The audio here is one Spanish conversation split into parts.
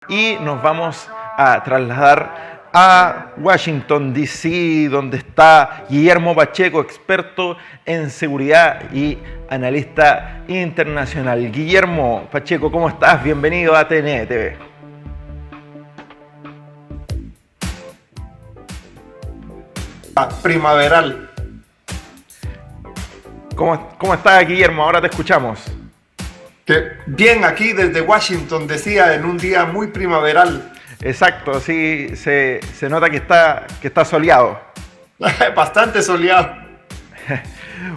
Y nos vamos a trasladar a Washington, D.C., donde está Guillermo Pacheco, experto en seguridad y analista internacional. Guillermo Pacheco, ¿cómo estás? Bienvenido a TNE TV. Primaveral. ¿Cómo estás, Guillermo? Ahora te escuchamos. Bien, aquí desde Washington, decía, en un día muy primaveral. Exacto, sí, se nota que está soleado. Bastante soleado.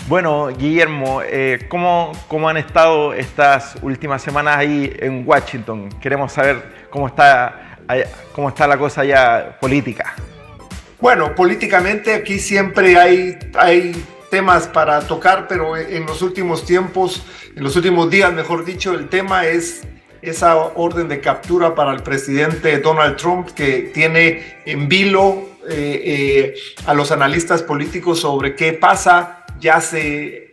Bueno, Guillermo, ¿cómo han estado estas últimas semanas ahí en Washington? Queremos saber cómo está la cosa allá política. Bueno, políticamente aquí siempre hay temas para tocar, pero en los últimos tiempos, en los últimos días, mejor dicho, el tema es esa orden de captura para el presidente Donald Trump, que tiene en vilo a los analistas políticos sobre qué pasa. Ya se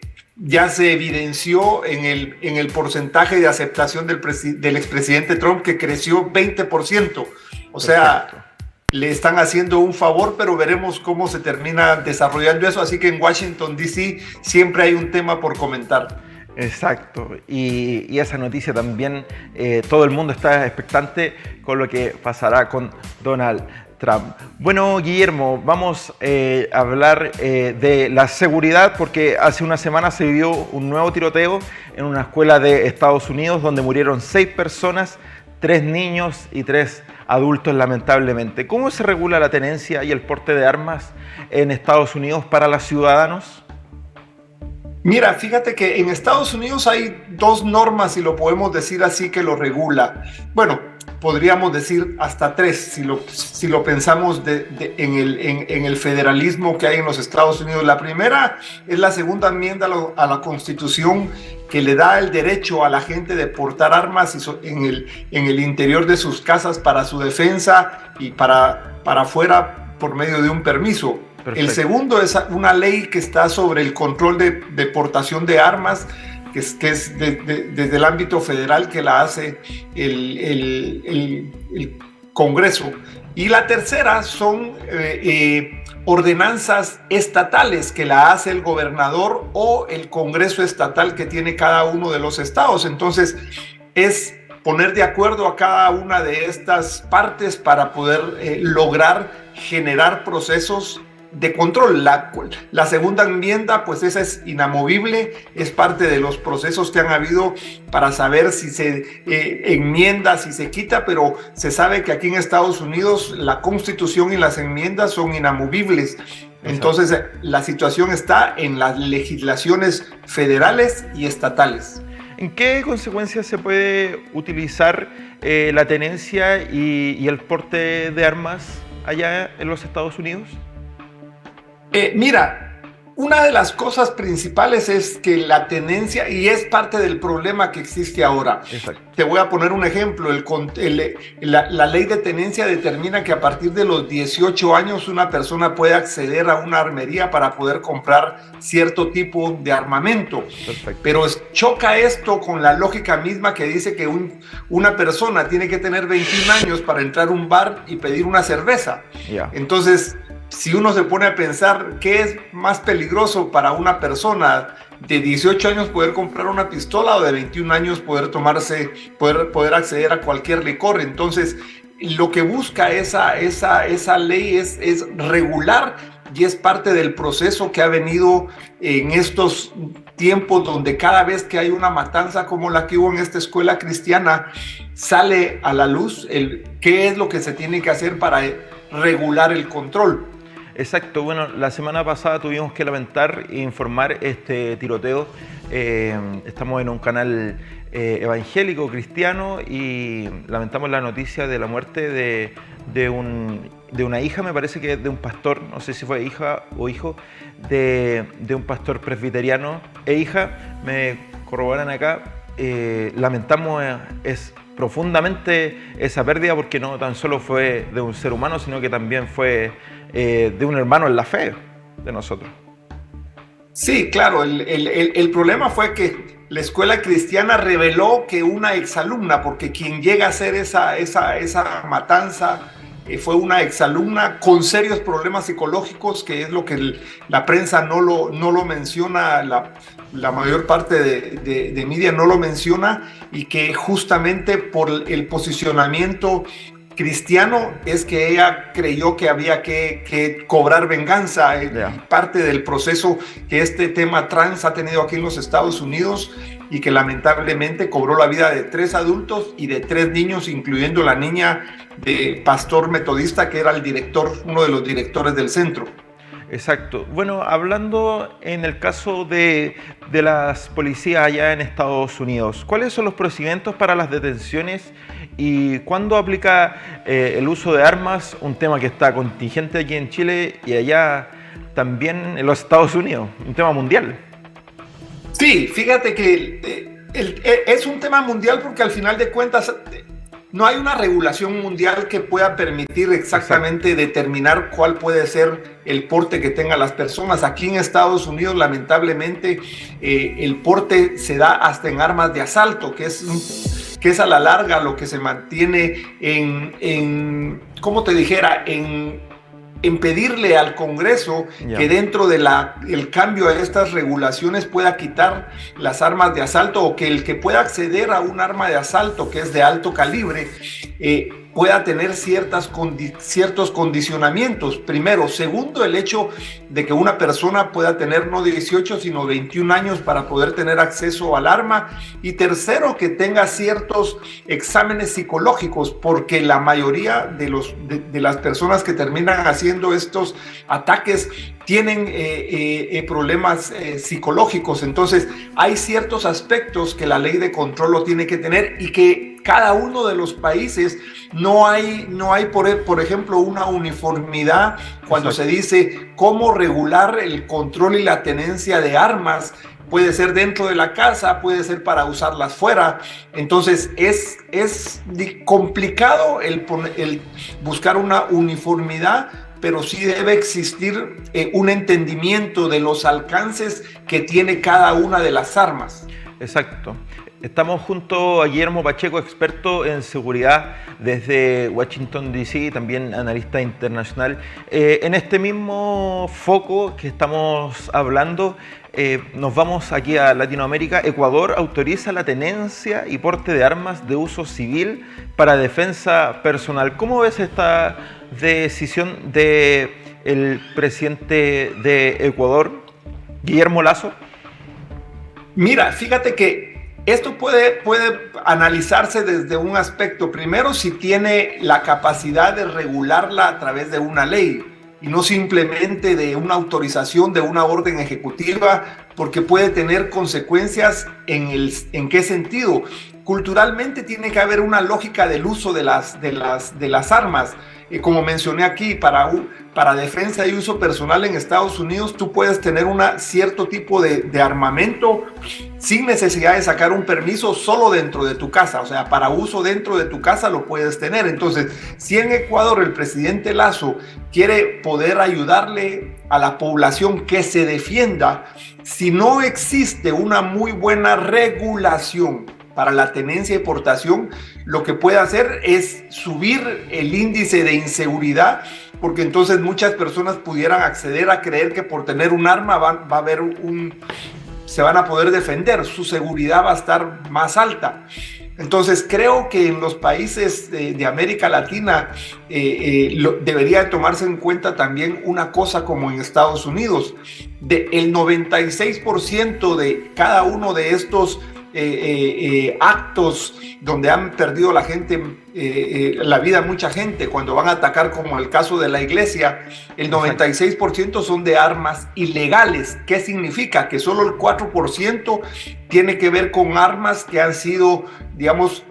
evidenció en el porcentaje de aceptación del expresidente Trump, que creció 20%. O sea, perfecto, le están haciendo un favor, pero veremos cómo se termina desarrollando eso. Así que en Washington, D.C. siempre hay un tema por comentar. Exacto, y esa noticia también, todo el mundo está expectante con lo que pasará con Donald Trump. Bueno, Guillermo, vamos a hablar de la seguridad, porque hace una semana se vivió un nuevo tiroteo en una escuela de Estados Unidos donde murieron 6 personas, 3 niños y 3 adultos, lamentablemente. ¿Cómo se regula la tenencia y el porte de armas en Estados Unidos para los ciudadanos? Mira, fíjate que en Estados Unidos hay 2 normas, si lo podemos decir así, que lo regula. Bueno, podríamos decir hasta 3, si lo pensamos en el federalismo que hay en los Estados Unidos. La primera es la segunda enmienda a la Constitución, que le da el derecho a la gente de portar armas en el interior de sus casas para su defensa y para afuera por medio de un permiso. Perfecto. El segundo es una ley que está sobre el control de portación de armas, que es desde el ámbito federal, que la hace el Congreso. Y la tercera son ordenanzas estatales, que la hace el gobernador o el Congreso estatal que tiene cada uno de los estados. Entonces es poner de acuerdo a cada una de estas partes para poder lograr generar procesos de control. La segunda enmienda, pues esa es inamovible, es parte de los procesos que han habido para saber si se enmienda, si se quita, pero se sabe que aquí en Estados Unidos la Constitución y las enmiendas son inamovibles. Entonces la situación está en las legislaciones federales y estatales. ¿En qué consecuencias se puede utilizar la tenencia y el porte de armas allá en los Estados Unidos? Mira, una de las cosas principales es que la tenencia, y es parte del problema que existe ahora. Exacto. Te voy a poner un ejemplo. La ley de tenencia determina que a partir de los 18 años una persona puede acceder a una armería para poder comprar cierto tipo de armamento. Perfecto. Pero choca esto con la lógica misma que dice que una persona tiene que tener 21 años para entrar a un bar y pedir una cerveza. Yeah. Entonces, si uno se pone a pensar qué es más peligroso para una persona de 18 años poder comprar una pistola, o de 21 años poder acceder a cualquier licor. Entonces, lo que busca esa ley es regular, y es parte del proceso que ha venido en estos tiempos, donde cada vez que hay una matanza como la que hubo en esta escuela cristiana, sale a la luz qué es lo que se tiene que hacer para regular el control. Exacto, bueno, la semana pasada tuvimos que lamentar e informar este tiroteo. Estamos en un canal evangélico cristiano y lamentamos la noticia de la muerte de una hija, me parece que de un pastor, no sé si fue hija o hijo, de un pastor presbiteriano e hija, me corroboran acá. Lamentamos profundamente esa pérdida, porque no tan solo fue de un ser humano, sino que también fue de un hermano en la fe de nosotros. Sí, claro, el problema fue que la escuela cristiana reveló que una exalumna, porque quien llega a hacer esa matanza fue una exalumna con serios problemas psicológicos, que es lo que la prensa no lo menciona, la mayor parte de media no lo menciona, y que justamente por el posicionamiento cristiano es que ella creyó que había que cobrar venganza. Parte del proceso que este tema trans ha tenido aquí en los Estados Unidos, y que lamentablemente cobró la vida de 3 adultos y de 3 niños, incluyendo la niña de pastor metodista que era el director, uno de los directores del centro. Exacto. Bueno, hablando en el caso de las policías allá en Estados Unidos, ¿cuáles son los procedimientos para las detenciones y cuándo aplica el uso de armas? Un tema que está contingente aquí en Chile y allá también en los Estados Unidos, un tema mundial. Sí, fíjate que es un tema mundial porque al final de cuentas no hay una regulación mundial que pueda permitir exactamente determinar cuál puede ser el porte que tengan las personas. Aquí en Estados Unidos, lamentablemente, el porte se da hasta en armas de asalto, que es a la larga lo que se mantiene ¿cómo te dijera? En pedirle al Congreso que dentro de el cambio a estas regulaciones pueda quitar las armas de asalto, o que el que pueda acceder a un arma de asalto que es de alto calibre pueda tener ciertos condicionamientos. Primero. Segundo, el hecho de que una persona pueda tener no 18 sino 21 años para poder tener acceso al arma. Y tercero, que tenga ciertos exámenes psicológicos, porque la mayoría de las personas que terminan haciendo estos ataques tienen problemas psicológicos. Entonces hay ciertos aspectos que la ley de control lo tiene que tener, y que cada uno de los países no hay por ejemplo una uniformidad cuando se dice cómo regular el control y la tenencia de armas. Puede ser dentro de la casa, puede ser para usarlas fuera. Entonces es complicado el buscar una uniformidad, pero sí debe existir un entendimiento de los alcances que tiene cada una de las armas. Exacto. Estamos junto a Guillermo Pacheco, experto en seguridad desde Washington, D.C., también analista internacional. En este mismo foco que estamos hablando, nos vamos aquí a Latinoamérica. Ecuador autoriza la tenencia y porte de armas de uso civil para defensa personal. ¿Cómo ves esta decisión del presidente de Ecuador, Guillermo Lasso? Mira, fíjate que esto puede analizarse desde un aspecto. Primero, si tiene la capacidad de regularla a través de una ley y no simplemente de una autorización, de una orden ejecutiva, porque puede tener consecuencias. ¿En qué sentido? Culturalmente tiene que haber una lógica del uso de las armas. Como mencioné aquí, para defensa y uso personal en Estados Unidos, tú puedes tener cierto tipo de armamento sin necesidad de sacar un permiso, solo dentro de tu casa. O sea, para uso dentro de tu casa lo puedes tener. Entonces, si en Ecuador el presidente Lasso quiere poder ayudarle a la población que se defienda, si no existe una muy buena regulación para la tenencia y portación, lo que puede hacer es subir el índice de inseguridad, porque entonces muchas personas pudieran acceder a creer que por tener un arma se van a poder defender, su seguridad va a estar más alta. Entonces creo que en los países de América Latina debería tomarse en cuenta también una cosa como en Estados Unidos. El 96% de cada uno de estos actos donde han perdido la vida mucha gente, cuando van a atacar, como el caso de la iglesia, el 96% son de armas ilegales. ¿Qué significa? Que solo el 4% tiene que ver con armas que han sido, digamos,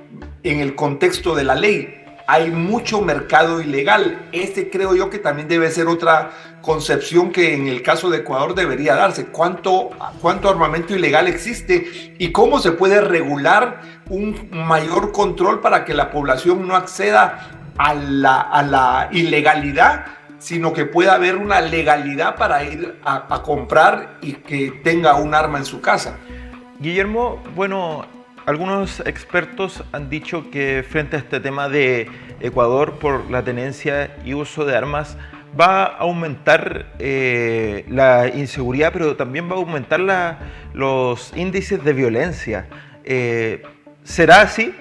en el contexto de la ley. Hay mucho mercado ilegal. Creo yo que también debe ser otra concepción que en el caso de Ecuador debería darse. ¿Cuánto armamento ilegal existe y cómo se puede regular un mayor control para que la población no acceda a la ilegalidad, sino que pueda haber una legalidad para ir a comprar y que tenga un arma en su casa? Guillermo, bueno, algunos expertos han dicho que frente a este tema de Ecuador por la tenencia y uso de armas va a aumentar la inseguridad, pero también va a aumentar los índices de violencia. ¿Será así?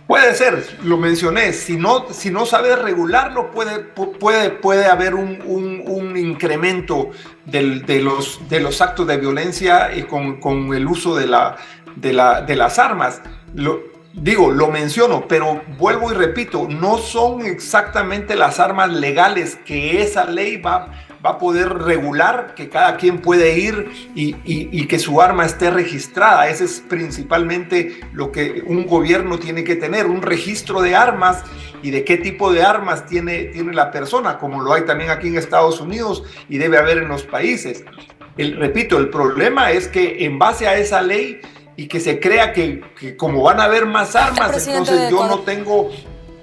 Puede ser, lo mencioné, si no sabes regularlo, puede haber un incremento de los actos de violencia y con el uso de las armas. Lo menciono, pero vuelvo y repito, no son exactamente las armas legales que esa ley va a poder regular, que cada quien puede ir y que su arma esté registrada. Ese es principalmente lo que un gobierno tiene que tener, un registro de armas y de qué tipo de armas tiene la persona, como lo hay también aquí en Estados Unidos y debe haber en los países. Repito, el problema es que en base a esa ley y que se crea que como van a haber más armas, entonces yo no tengo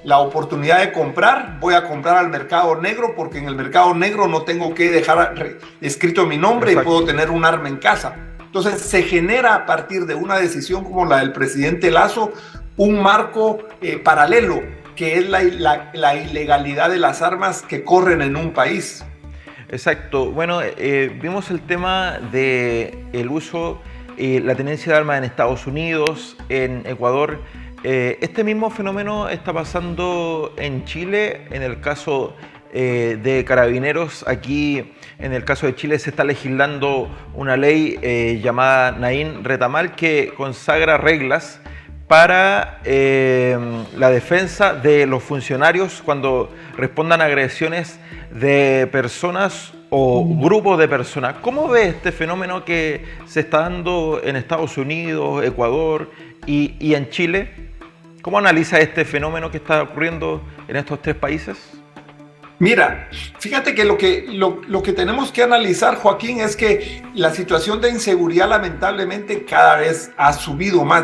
la oportunidad de comprar, voy a comprar al mercado negro, porque en el mercado negro no tengo que dejar escrito mi nombre. Exacto. Y puedo tener un arma en casa. Entonces se genera a partir de una decisión como la del presidente Lasso un marco paralelo, que es la ilegalidad de las armas que corren en un país. Exacto. Bueno, vimos el tema del uso y la tenencia de armas en Estados Unidos, en Ecuador. Este mismo fenómeno está pasando en Chile, en el caso de Carabineros. Aquí, en el caso de Chile, se está legislando una ley llamada Naín Retamal, que consagra reglas para la defensa de los funcionarios cuando respondan a agresiones de personas o grupos de personas. ¿Cómo ves este fenómeno que se está dando en Estados Unidos, Ecuador y en Chile? ¿Cómo analiza este fenómeno que está ocurriendo en estos tres países? Mira, fíjate que lo que tenemos que analizar, Joaquín, es que la situación de inseguridad lamentablemente cada vez ha subido más,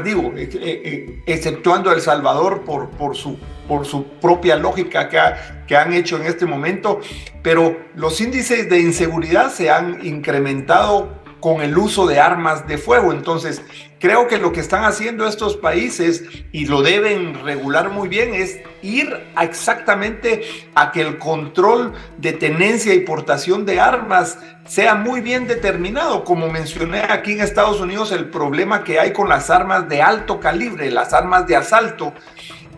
exceptuando El Salvador por su propia lógica que han hecho en este momento, pero los índices de inseguridad se han incrementado con el uso de armas de fuego. Entonces, creo que lo que están haciendo estos países, y lo deben regular muy bien, es ir exactamente a que el control de tenencia y portación de armas sea muy bien determinado. Como mencioné aquí en Estados Unidos, el problema que hay con las armas de alto calibre, las armas de asalto,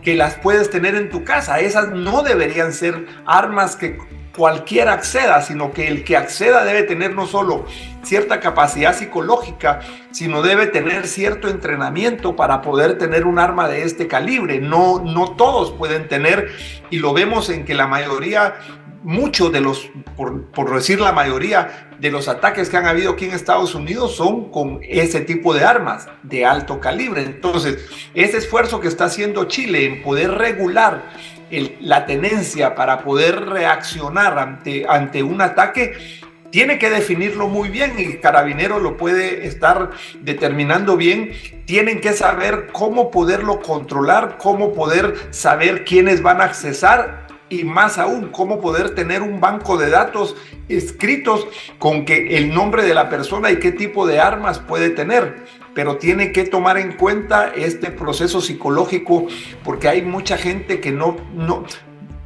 que las puedes tener en tu casa. Esas no deberían ser armas que cualquiera acceda, sino que el que acceda debe tener no solo cierta capacidad psicológica, sino debe tener cierto entrenamiento para poder tener un arma de este calibre. No todos pueden tener, y lo vemos en que la mayoría, muchos de los, por decir la mayoría de los ataques que han habido aquí en Estados Unidos son con ese tipo de armas de alto calibre. Entonces, ese esfuerzo que está haciendo Chile en poder regular la tenencia para poder reaccionar ante un ataque, tiene que definirlo muy bien, y Carabineros lo puede estar determinando bien. Tienen que saber cómo poderlo controlar, cómo poder saber quiénes van a accesar, y más aún, cómo poder tener un banco de datos escritos con que el nombre de la persona y qué tipo de armas puede tener. Pero tiene que tomar en cuenta este proceso psicológico, porque hay mucha gente que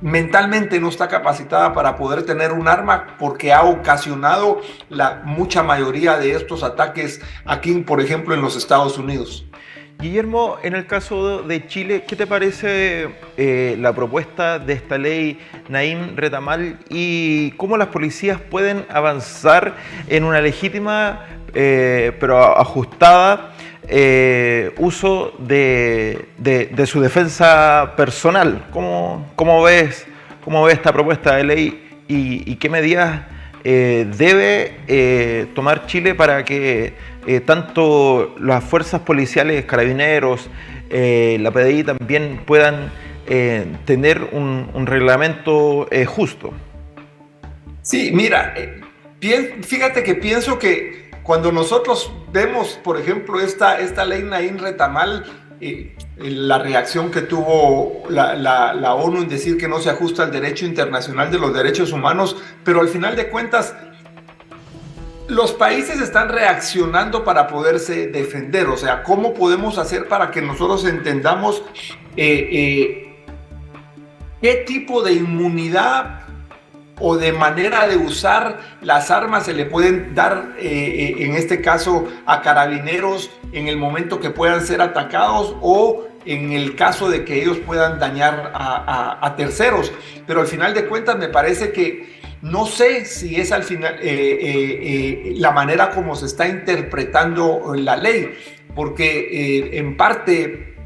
mentalmente no está capacitada para poder tener un arma, porque ha ocasionado la mucha mayoría de estos ataques aquí, por ejemplo, en los Estados Unidos. Guillermo, en el caso de Chile, ¿qué te parece la propuesta de esta ley Naín Retamal y cómo las policías pueden avanzar en una legítima pero ajustada uso de su defensa personal? ¿Cómo ves esta propuesta de ley y qué medidas debe tomar Chile para que tanto las fuerzas policiales, Carabineros, la PDI también puedan tener un reglamento justo? Sí, mira, fíjate que pienso que cuando nosotros vemos, por ejemplo, esta ley Naín Retamal, la reacción que tuvo la ONU en decir que no se ajusta al derecho internacional de los derechos humanos, pero al final de cuentas Los países están reaccionando para poderse defender. O sea, ¿cómo podemos hacer para que nosotros entendamos qué tipo de inmunidad o de manera de usar las armas se le pueden dar, en este caso, a carabineros en el momento que puedan ser atacados o en el caso de que ellos puedan dañar a terceros? Pero al final de cuentas me parece que no sé si es al final la manera como se está interpretando la ley, porque en parte,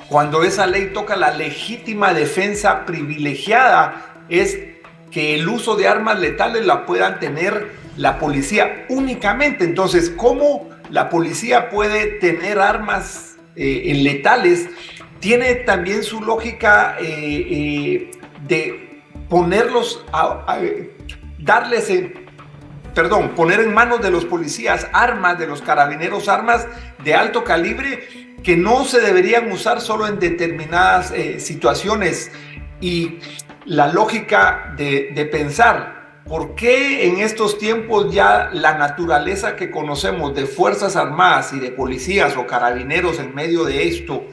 cuando esa ley toca la legítima defensa privilegiada, es que el uso de armas letales la puedan tener la policía únicamente. Entonces, ¿cómo la policía puede tener armas letales? Tiene también su lógica de ponerlos, poner en manos de los policías armas, de los carabineros, armas de alto calibre que no se deberían usar solo en determinadas situaciones. Y la lógica de pensar, ¿por qué en estos tiempos ya la naturaleza que conocemos de Fuerzas Armadas y de policías o carabineros en medio de esto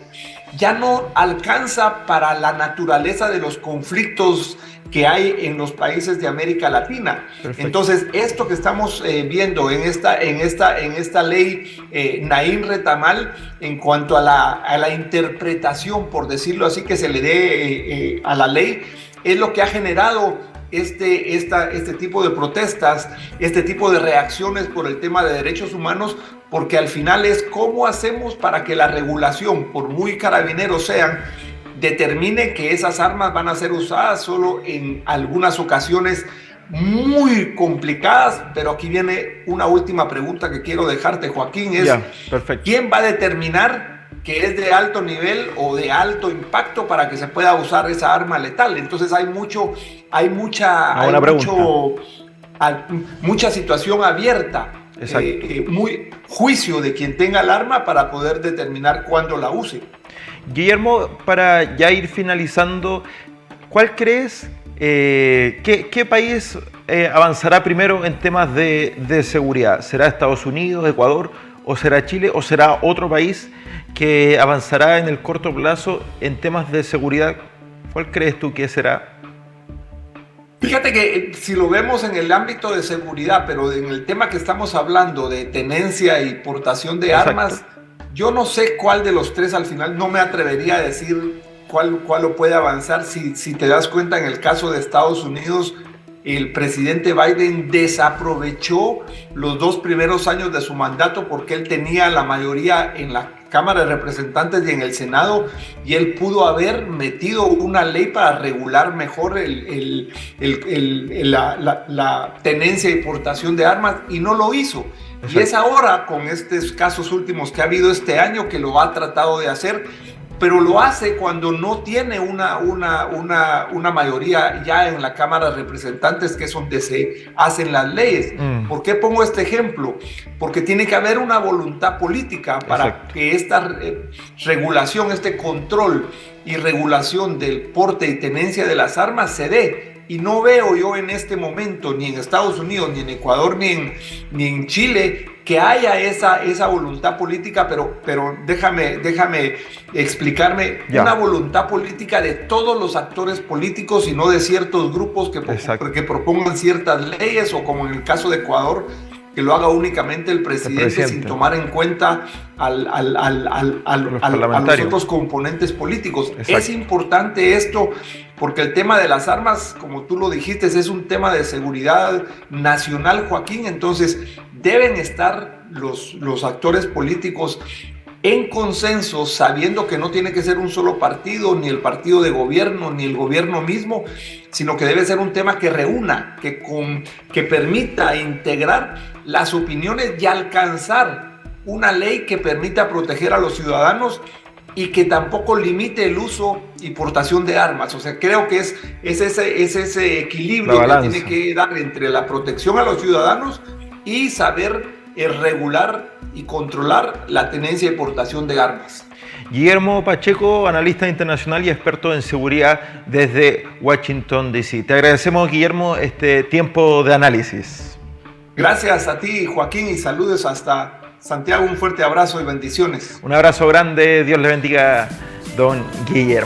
ya no alcanza para la naturaleza de los conflictos que hay en los países de América Latina? Perfecto. Entonces, esto que estamos viendo en esta ley Naim Retamal, en cuanto a la interpretación, por decirlo así, que se le dé a la ley, es lo que ha generado este tipo de protestas, este tipo de reacciones por el tema de derechos humanos, porque al final es cómo hacemos para que la regulación, por muy carabineros sean, determine que esas armas van a ser usadas solo en algunas ocasiones muy complicadas. Pero aquí viene una última pregunta que quiero dejarte, Joaquín, es ¿quién va a determinar que es de alto nivel o de alto impacto para que se pueda usar esa arma letal? Entonces hay mucha situación abierta, muy juicio de quien tenga el arma para poder determinar cuándo la use. Guillermo, para ya ir finalizando, ¿cuál crees qué país avanzará primero en temas de seguridad? ¿Será Estados Unidos, Ecuador, o será Chile, o será otro país que avanzará en el corto plazo en temas de seguridad? ¿Cuál crees tú que será? Fíjate que si lo vemos en el ámbito de seguridad, pero en el tema que estamos hablando de tenencia y portación de armas, yo no sé cuál de los tres al final, no me atrevería a decir cuál lo puede avanzar. Si te das cuenta, en el caso de Estados Unidos, el presidente Biden desaprovechó los 2 primeros años de su mandato porque él tenía la mayoría en la Cámara de Representantes y en el Senado, y él pudo haber metido una ley para regular mejor la tenencia y portación de armas, y no lo hizo. Exacto. Y es ahora, con estos casos últimos que ha habido este año, que lo ha tratado de hacer, pero lo hace cuando no tiene una mayoría ya en la Cámara de Representantes, que es donde se hacen las leyes. ¿Por qué pongo este ejemplo? Porque tiene que haber una voluntad política para Exacto. que esta regulación, este control y regulación del porte y tenencia de las armas se dé. Y no veo yo en este momento, ni en Estados Unidos, ni en Ecuador, ni en Chile, que haya esa voluntad política, pero déjame explicarme, una voluntad política de todos los actores políticos y no de ciertos grupos que propongan ciertas leyes, o como en el caso de Ecuador, que lo haga únicamente el presidente sin tomar en cuenta a los otros componentes políticos. Exacto. Es importante esto porque el tema de las armas, como tú lo dijiste, es un tema de seguridad nacional, Joaquín. Entonces deben estar los actores políticos en consenso, sabiendo que no tiene que ser un solo partido, ni el partido de gobierno, ni el gobierno mismo, sino que debe ser un tema que reúna, que permita integrar las opiniones y alcanzar una ley que permita proteger a los ciudadanos y que tampoco limite el uso y portación de armas. O sea, creo que es ese equilibrio que tiene que dar entre la protección a los ciudadanos y saber regular y controlar la tenencia y portación de armas. Guillermo Pacheco, analista internacional y experto en seguridad desde Washington, D.C. Te agradecemos, Guillermo, este tiempo de análisis. Gracias a ti, Joaquín, y saludos hasta Santiago. Un fuerte abrazo y bendiciones. Un abrazo grande, Dios le bendiga, don Guillermo.